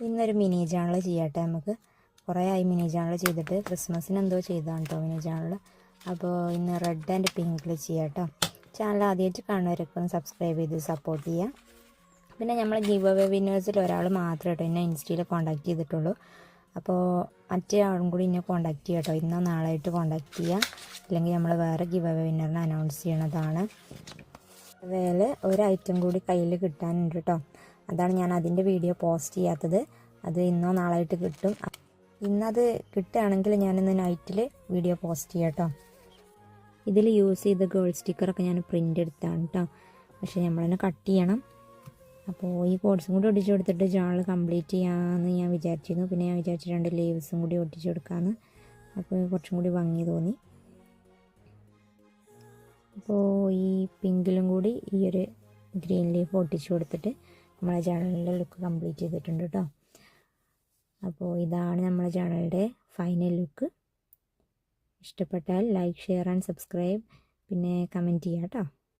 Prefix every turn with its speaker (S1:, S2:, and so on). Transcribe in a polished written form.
S1: ഇന്നൊരു mini channel ചെയ്യട്ടെ നമുക്ക്. കുറേ ആയി മിനി ചാനൽ ചെയ്തിട്ട്, ക്രിസ്മസിന് എന്തോ ചെയ്തതാണ് കേട്ടോ മിനി ചാനൽ. അപ്പോൾ ഇന്ന് റെഡ് ആൻഡ് പിങ്കിൽ ചെയ്യാട്ടോ. ചാനൽ ആദ്യമായിട്ട് കാണുന്നവരൊക്കെ ഒന്ന് സബ്സ്ക്രൈബ് ചെയ്ത് സപ്പോർട്ട് ചെയ്യുക. പിന്നെ നമ്മൾ ഗിവ് അവേ വിന്നേഴ്സിൽ ഒരാൾ മാത്രമേ കേട്ടോ എന്നെ ഇൻസ്റ്റയിൽ കോൺടാക്ട് ചെയ്തിട്ടുള്ളൂ. അപ്പോൾ മറ്റേ ആളും കൂടി എന്നെ കോൺടാക്ട് ചെയ്യുക കേട്ടോ. ഇന്നോ നാളായിട്ട് കോൺടാക്ട് ചെയ്യുക, അല്ലെങ്കിൽ നമ്മൾ വേറെ ഗിവ് അവേ വിന്നറിനെ അനൗൺസ് ചെയ്യണതാണ്. വേല ഒരു ഐറ്റം കൂടി കയ്യിൽ കിട്ടാനുണ്ട് കേട്ടോ. അതാണ് ഞാൻ അതിൻ്റെ വീഡിയോ പോസ്റ്റ് ചെയ്യാത്തത്. അത് ഇന്നോ നാളായിട്ട് കിട്ടും. ഇന്നത് കിട്ടുകയാണെങ്കിൽ ഞാനിന്ന് നൈറ്റിൽ വീഡിയോ പോസ്റ്റ് ചെയ്യാം കേട്ടോ. ഇതിൽ യൂസ് ചെയ്ത ഗേൾ സ്റ്റിക്കറൊക്കെ ഞാൻ പ്രിൻ്റ് എടുത്താണ് കേട്ടോ. പക്ഷേ നമ്മളതിനെ കട്ട് ചെയ്യണം. അപ്പോൾ ഈ കോഡ്സും കൂടി ഒട്ടിച്ച് കൊടുത്തിട്ട് ചാനൽ കംപ്ലീറ്റ് ചെയ്യാമെന്ന് ഞാൻ വിചാരിച്ചിരുന്നു. പിന്നെ ഞാൻ വിചാരിച്ചു 2 ലീവ്സും കൂടി ഒട്ടിച്ച് കൊടുക്കാമെന്ന്. അപ്പോൾ കുറച്ചും കൂടി ഭംഗി തോന്നി. അപ്പോൾ ഈ പിങ്കിലും കൂടി ഈ ഒരു ഗ്രീൻ ലീഫ് ഒട്ടിച്ച് കൊടുത്തിട്ട് നമ്മളെ ചാനലിൻ്റെ ലുക്ക് കംപ്ലീറ്റ് ചെയ്തിട്ടുണ്ട് കേട്ടോ. അപ്പോൾ ഇതാണ് നമ്മളെ ചാനലിൻ്റെ ഫൈനൽ ലുക്ക്. ഇഷ്ടപ്പെട്ടാൽ ലൈക്ക്, ഷെയർ ആൻഡ് സബ്സ്ക്രൈബ്, പിന്നെ കമൻറ്റ് ചെയ്യാം കേട്ടോ.